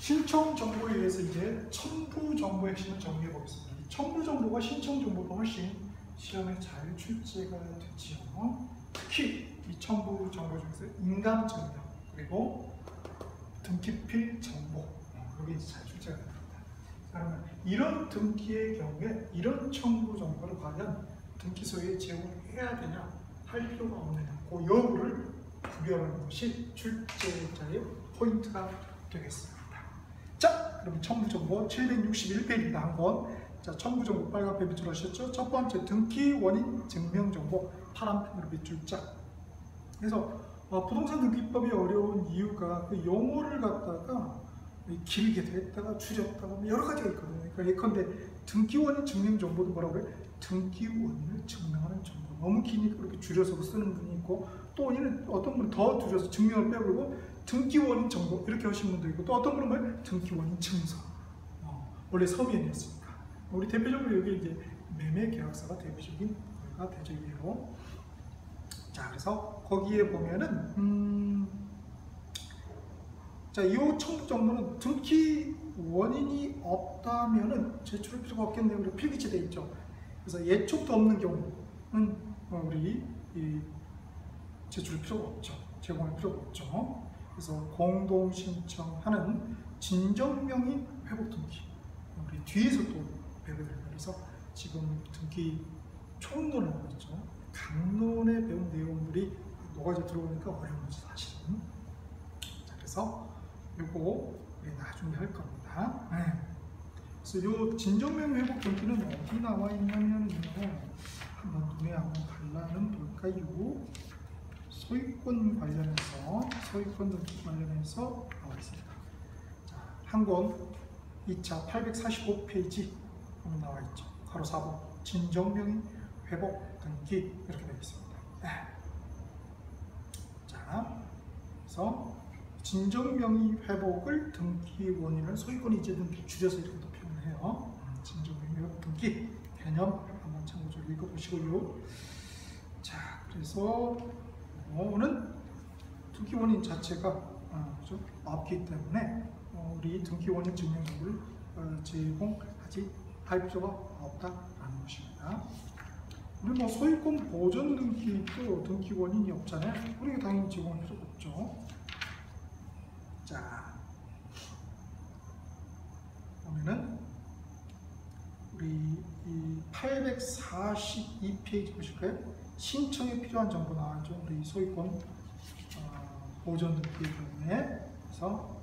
신청 정보에 의해서 이제 첨부 정보 핵심을 정리해 보겠습니다. 이 첨부 정보가 신청 정보보다 훨씬 시험에 잘 출제가 되지요. 특히 이 첨부 정보 중에서 인감 증명 그리고 등기필 정보 여기 잘 출제가 됩니다. 그러면 이런 등기의 경우에 이런 첨부 정보를 과연 등기소에 제공해야 되냐 할 필요가 없느냐 그 여부를 구별하는 것이 출제자의 포인트가 되겠습니다. 자, 그럼 첨부 정보 761페이지입니다. 한번. 자, 첨부 정보 빨간펜 밑줄 하셨죠? 첫 번째 등기 원인 증명 정보 파란펜으로 밑줄 짝. 그래서 부동산 등기법이 어려운 이유가 그 용어를 갖다가 길게 됐다가 줄였다가 여러 가지가 있거든요. 그러니까 예컨대 등기 원인 증명 정보도 뭐라고 그래? 등기 원인을 증명하는 정보. 너무 기니까 그렇게 줄여서 쓰는 분이 있고 또 어떤 분은 더 줄여서 증명을 빼버리고 등기 원인 정보 이렇게 하시는 분도 있고 또 어떤 분은 뭐 등기 원인 증서. 원래 서면이었으니까. 우리 대표적으로 여기 이제 매매 계약서가 대표적인 거가 대적이에요. 자, 그래서 거기에 보면은 자, 이 첨부 정보는 등기 원인이 없다면은 제출할 필요가 없겠네요. 그리고 필기체 돼 있죠. 그래서 예촉도 없는 경우는 우리 제출할 필요가 없죠. 제공할 필요가 없죠. 그래서 공동 신청하는 진정명의 회복 등기. 우리 뒤에서 또 배우게 됩니다. 그래서 지금 등기 총론을 하고 있죠. 강론에 배운 내용들이 녹아져 들어오니까 어려운 거지 사실은. 자, 그래서 요거 우리 나중에 할 겁니다. 네. 그래서 요 진정명 회복 등기는 어디 나와 있냐면요. 한번 눈에 한번 갈라는 볼까요? 소유권 관련해서 소유권 등기 관련해서 나와 있습니다. 자, 한 권 2차 845페이지 나와 있죠. 가로 4번 진정명의 회복 등기 이렇게 되어 있습니다. 네. 자, 그래서 진정명의 회복을 등기 원인을 소유권 이제 등기 줄여서 이렇게 또 표현해요. 진정명의 회복 등기 개념 한번 참고적으로 읽어보시고요. 자, 그래서 오는 등기 원인 자체가 좀 없기 때문에 우리 등기 원인 증명 정보를 제공하지 할 필요가 없다라는 것입니다. 우리 뭐 소유권 보전 등기도 등기 원인이 없잖아요. 우리가 당연히 제공할 필요가 없죠. 자, 보면은 우리 이 842페이지 보실까요? 신청에 필요한 정보 나왔죠. 우리 소유권 보전 등기의 경우에 그래서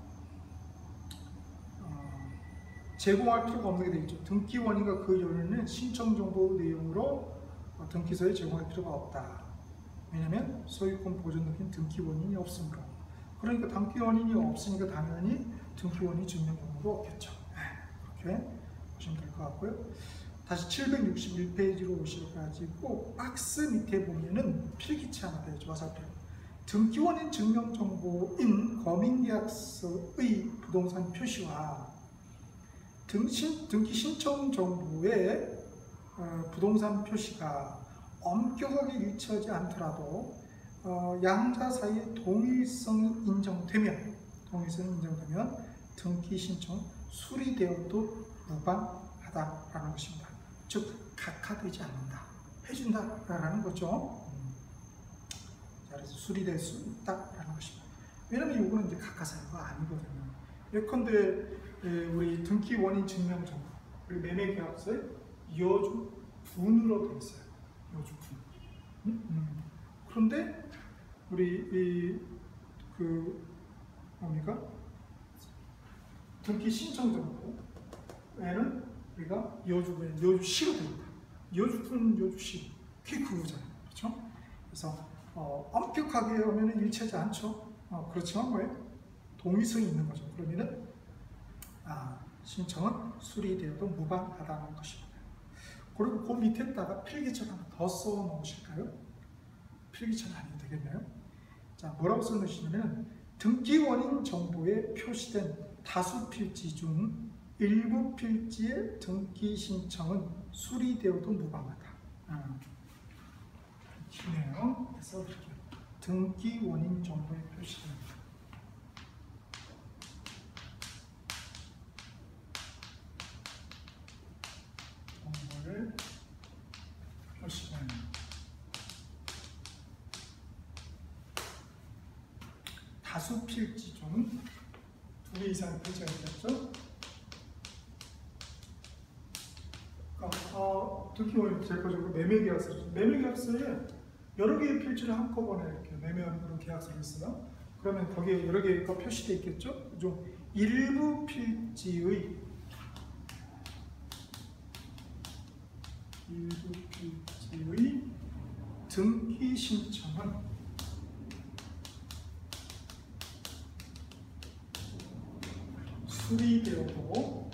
제공할 필요가 없는 게 되어 있죠. 등기 원인과 그 요인은 신청 정보 내용으로 등기소에 제공할 필요가 없다. 왜냐하면 소유권 보전 등기는 등기 원인이 없으므로. 그러니까 등기 원인이 없으니까 당연히 등기 원인 증명 정보도 없겠죠. 그렇게 보시면 될 것 같고요. 다시 761페이지로 오셔가지고 박스 밑에 보면은 필기체 하나 되죠. 화살표. 등기 원인 증명 정보인 거민계약서의 부동산 표시와 등기 신청 정보의 부동산 표시가 엄격하게 일치하지 않더라도 양자 사이의 동일성이 인정되면 등기 신청 수리되어도 무방하다라는 것입니다. 즉 각하되지 않는다, 해준다라는 거죠. 자, 그래서 수리될 수 있다라는 것입니다. 왜냐하면 이거는 이제 각하사유가 아니거든요. 예컨대 우리 등기 원인 증명 정보 그리고 매매 계약서에 여주분으로 되어 있어요. 여주분. 그런데 우리 뭡니까? 등기 신청 정보에는 우리가 여주시로 됩니다. 여주분, 여주시. 그게 그거잖아요. 그렇죠? 그래서 엄격하게 하면 일치하지 않죠. 그렇지만 뭐예요? 동의성이 있는 거죠. 그러면은 신청은 수리되어도 무방하다는 것입니다. 그리고 그 밑에다가 필기체를 하나 더 써 놓으실까요? 필기체는 아니면 되겠네요. 자, 뭐라고 써 놓으시냐면 등기 원인 정보에 표시된 다수 필지 중 일부 필지의 등기 신청은 수리되어도 무방하다. 기네요. 그래서 이렇게 등기 원인 정보에 표시됩니다. 다수 필지 중 2개 이상의 필지가 있겠죠. 특히 대표적으로 매매계약서. 매매계약서에 여러 개의 필지를 한꺼번에 이렇게 매매하는 그런 계약서를 했어요. 그러면 거기에 여러 개가 표시되어 있겠죠. 좀 일부 필지의 등기 신청은 수리되어도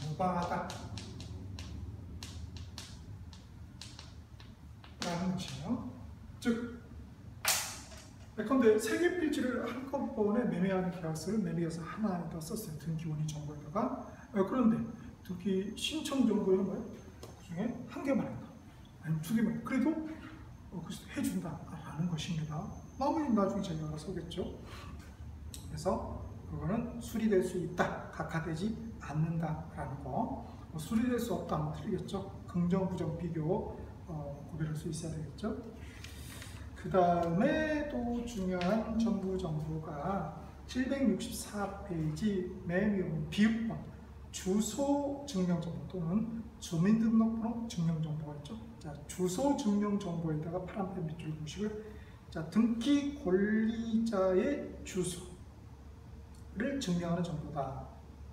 무방하다 라는 것이에요. 즉, 예컨대 3개 필지를 한꺼번에 매매하는 계약서를 매매계약서 하나에다 썼어요. 등기원이 정보에다가. 그런데 등기 신청 정보에는 뭐예요? 그 중에 1개만 한다. 아니면 2개만 한다. 그래도 해준다라는 것입니다. 나중에 자기가 알아서 하겠죠. 그래서 그거는 수리될 수 있다, 각하되지 않는다라는 거. 수리될 수 없다 하면 틀리겠죠. 긍정, 부정, 비교 구별할 수 있어야 되겠죠. 그 다음에 또 중요한 정부 정보가 764페이지 맨 위에 비읍번 주소 증명정보 또는 주민등록번호 증명정보가 있죠. 자, 주소 증명정보에다가 파란펜 밑줄을 보시고요. 자, 등기 권리자의 주소를 증명하는 정보다.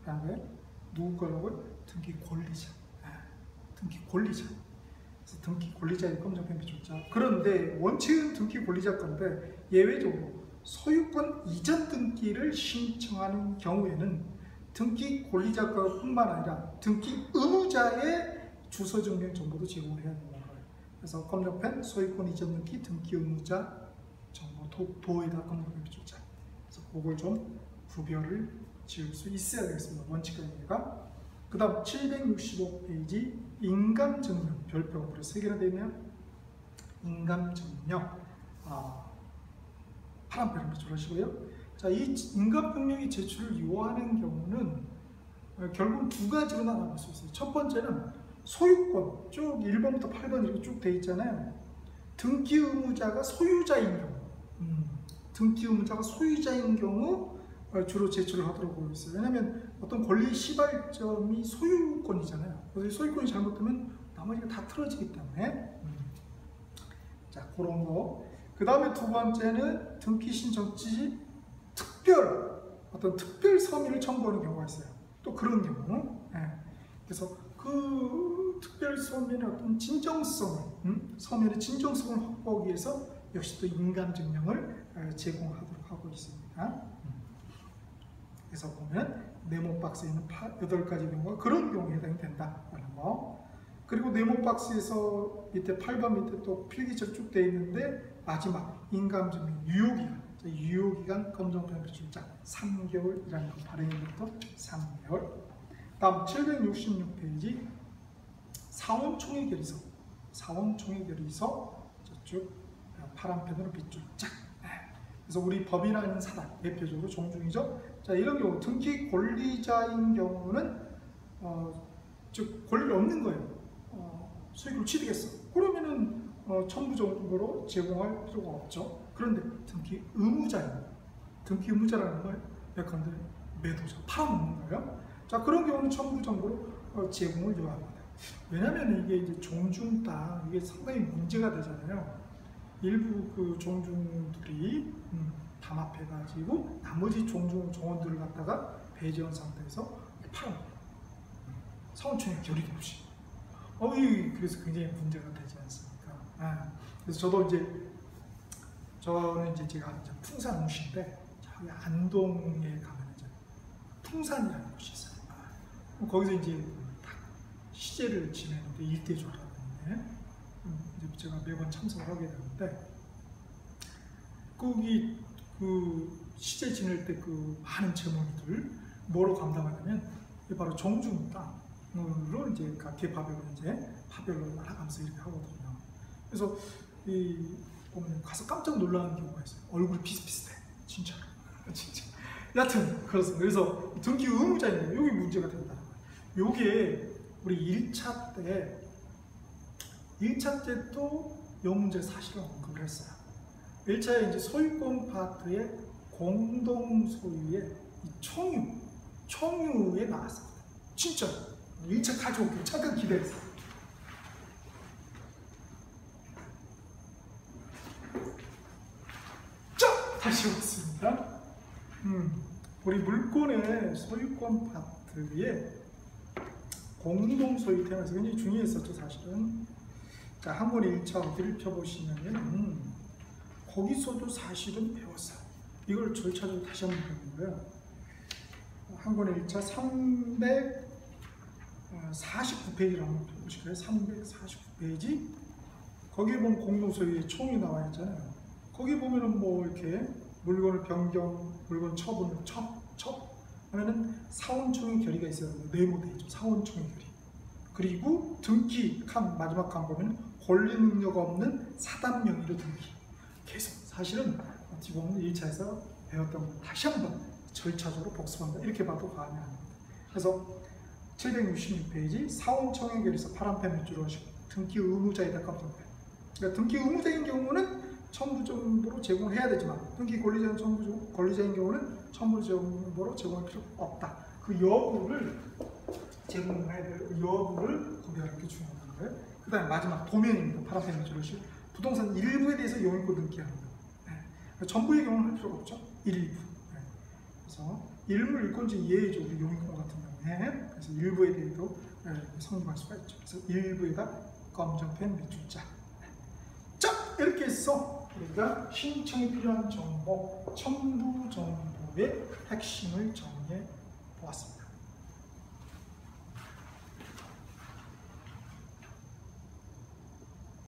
라는 거예요. 누구 거라고요? 등기 권리자. 등기 권리자. 그래서 등기 권리자의 검정펜 밑줄. 자, 그런데 원칙은 등기 권리자 건데 예외적으로 소유권 이전 등기를 신청하는 경우에는 등기 권리자가 뿐만 아니라 등기 의무자의 주소 증명 정보도 제공을 해야 된다는 거예요. 그래서 검정펜 소유권 이전 등기 등기 의무자 정보 도에다 검정펜 밑줄. 자, 그래서 그걸 좀 구별을 지을 수 있어야 되겠습니다. 원칙과 예외가. 그 다음 765페이지 인감증명 별표가 3개나 되어 있네요. 인감증명 파란펜을 제출하시고요. 자, 이 인감증명이 제출을 요하는 경우는 결국 2가지로 나눠볼 수 있어요. 첫 번째는 소유권 쭉 1번부터 8번 이렇게 쭉 돼 있잖아요. 등기 의무자가 소유자인 경우, 등기 의무자가 소유자인 경우 주로 제출을 하도록 보고 있어요. 왜냐하면 어떤 권리 시발점이 소유권이잖아요. 그래서 소유권이 잘못되면 나머지가 다 틀어지기 때문에. 자, 그런 거. 그 다음에 2번째는 등기 신청지 어떤 특별 서민을 첨부하는 경우가 있어요. 또 그런 경우. 그래서 그 특별 서민의 어떤 서민의 진정성을 확보하기 위해서 역시 또 인감증명을 제공하도록 하고 있습니다. 그래서 보면 네모 박스에 있는 8가지 경우가 그런 경우에 해당이 된다라는 거. 그리고 네모 박스에서 밑에 8번 밑에 또 필기처럼 쭉 되어 있는데 마지막 인감증명 유효기간 검정펜 필출자 3개월이라는 거 발행일부터 3개월. 다음 766페이지 사원총회 결의서 저쪽 파란펜으로 밑줄 짝. 그래서 우리 법인하는 사람 대표적으로 종중이죠. 자, 이런 경우 등기 권리자인 경우는 즉 권리가 없는 거예요. 수익을 취득했어. 그러면은 첨부 정보로 제공할 필요가 없죠. 그런데 등기 의무자라는 걸 예컨대 매도자 팔아먹는 거예요. 자, 그런 경우는 첨부 정보로 제공을 요합니다. 왜냐하면 이게 이제 종중 땅 이게 상당히 문제가 되잖아요. 일부 그 종중들이 담합해가지고 나머지 종원들을 갖다가 배제한 상태에서 팔아먹어요. 사원총회 결의도 없이. 그래서 굉장히 문제가 되지 않습니까? 그래서 저는 이제 제가 풍산 웅시인데 저기 안동에 가면 이제 풍산이라는 곳이 있어요. 거기서 이제 시제를 지내는데 일대조라는데 이제 제가 매번 참석을 하게 되는데 거기 그 시제 지낼 때 그 많은 제목들 뭐로 감당하냐면 바로 종중 땅으로 이제 각 개파별로 이제 파별로 날아가면서 이렇게 하거든요. 그래서 보면 가서 깜짝 놀라는 경우가 있어요. 얼굴이 비슷비슷해. 진짜로. 진짜. 여하튼 그렇습니다. 그래서 등기 의무자인데 여기 문제가 된다. 요게 우리 1차 때도 이 문제 사실은 언급을 했어요. 1차에 이제 소유권 파트의 공동 소유의 이 총유에 나왔습니다. 진짜 1차 가져올게요. 잠깐 기다리세요. 자, 다시 왔습니다. 우리 물권의 소유권 파트의 공동 소유 테마에서 굉장히 중요했었죠, 사실은. 자, 한 번에 1차 어디를 펴보시냐면 거기서도 사실은 배웠어요. 이걸 절차적으로 다시 한번 배우는 거예요. 한 권의 1차 349페이지를 한번 보실까요? 349페이지. 거기에 보면 공동소유의 총이 나와 있잖아요. 거기 보면은 뭐 이렇게 물건을 변경, 물건 처분을 하면은 사원총의 결의가 있어요. 네모돼 있죠. 사원총의 결의. 그리고 등기 칸 마지막 칸 보면 권리 능력 없는 사단 명의로 등기. 계속 사실은 어떻게 보면 1차에서 배웠던 거 다시 한번 절차적으로 복습한다. 이렇게 봐도 과언이 아닙니다. 그래서 766페이지 사원총의 결의서 파란펜 밑줄로 하시고 등기 의무자에다 깜짝이야. 그러니까 등기 의무자인 경우는 첨부 정보로 제공을 해야 되지만 등기 권리자인 경우는 첨부 정보로 제공할 필요 없다. 그 여부를 제공해야 될 여부를 구별하는 게 중요한 거예요. 그 다음에 마지막 도면입니다. 파란펜 밑줄로 하시고 부동산 일부에 대해서 용익권 등기합니다. 네. 전부의 경우는 할 필요가 없죠. 일부. 네. 그래서 일물 일권지 예외죠. 우리 용익권 같은 경우에. 그래서 일부에 대해서도 성립할 수가 있죠. 그래서 일부에다 검정펜 밑줄자. 네. 자, 이렇게 해서 우리가 신청이 필요한 정보, 첨부 정보의 핵심을